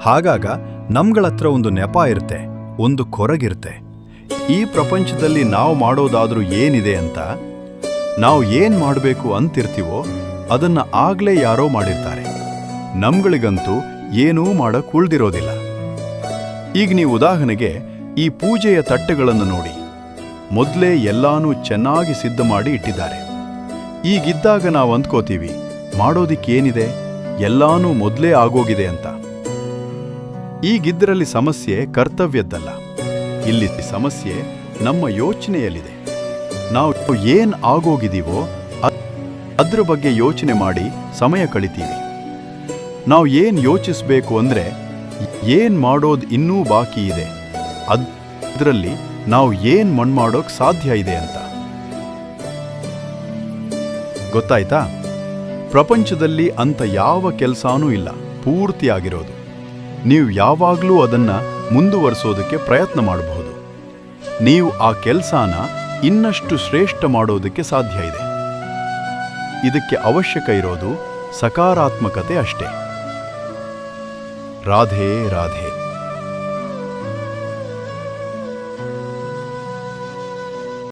ಹಾಗಾಗ ನಮ್ಗಳತ್ರ ಒಂದು ನೆಪ ಇರುತ್ತೆ, ಒಂದು ಕೊರಗಿರುತ್ತೆ. ಈ ಪ್ರಪಂಚದಲ್ಲಿ ನಾವು ಮಾಡೋದಾದ್ರೂ ಏನಿದೆ ಅಂತ, ನಾವು ಏನ್ ಮಾಡಬೇಕು ಅಂತಿರ್ತೀವೋ ಅದನ್ನ ಆಗ್ಲೇ ಯಾರೋ ಮಾಡಿರ್ತಾರೆ. ನಮ್ಗಳಿಗಂತೂ ಏನೂ ಮಾಡಕ್ ಉಳ್ದಿರೋದಿಲ್ಲ. ಈಗ ನೀವು ಉದಾಹರಣೆಗೆ ಈ ಪೂಜೆಯ ತಟ್ಟೆಗಳನ್ನು ನೋಡಿ. ಮೊದಲೇ ಎಲ್ಲಾನೂ ಚೆನ್ನಾಗಿ ಸಿದ್ಧ ಮಾಡಿ ಇಟ್ಟಿದ್ದಾರೆ. ಈಗಿದ್ದಾಗ ನಾವು ಅಂದ್ಕೋತೀವಿ, ಮಾಡೋದಿಕ್ಕೇನಿದೆ, ಎಲ್ಲಾನೂ ಮೊದಲೇ ಆಗೋಗಿದೆ ಅಂತ. ಈಗಿದ್ರಲ್ಲಿ ಸಮಸ್ಯೆ ಕರ್ತವ್ಯದ್ದಲ್ಲ, ಇಲ್ಲಿ ಸಮಸ್ಯೆ ನಮ್ಮ ಯೋಚನೆಯಲ್ಲಿದೆ. ನಾವು ಏನ್ ಆಗೋಗಿದೀವೋ ಅದ್ರ ಬಗ್ಗೆ ಯೋಚನೆ ಮಾಡಿ ಸಮಯ ಕಳಿತೀವಿ. ನಾವು ಏನ್ ಯೋಚಿಸ್ಬೇಕು ಅಂದ್ರೆ, ಏನ್ ಮಾಡೋದು ಇನ್ನೂ ಬಾಕಿ ಇದೆ, ಅದ್ರಲ್ಲಿ ನಾವು ಏನ್ ಮಾಡೋಕ್ ಸಾಧ್ಯ ಇದೆ ಅಂತ. ಗೊತ್ತಾಯ್ತಾ? ಪ್ರಪಂಚದಲ್ಲಿ ಅಂತ ಯಾವ ಕೆಲಸನೂ ಇಲ್ಲ ಪೂರ್ತಿಯಾಗಿರೋದು. ನೀವು ಯಾವಾಗಲೂ ಅದನ್ನ ಮುಂದುವರಿಸೋದಕ್ಕೆ ಪ್ರಯತ್ನ ಮಾಡಬಹುದು. ನೀವು ಆ ಕೆಲಸನ ಇನ್ನಷ್ಟು ಶ್ರೇಷ್ಠ ಮಾಡೋದಕ್ಕೆ ಸಾಧ್ಯ ಇದೆ. ಇದಕ್ಕೆ ಅವಶ್ಯಕ ಇರೋದು ಸಕಾರಾತ್ಮಕತೆ ಅಷ್ಟೇ. ರಾಧೆ ರಾಧೆ.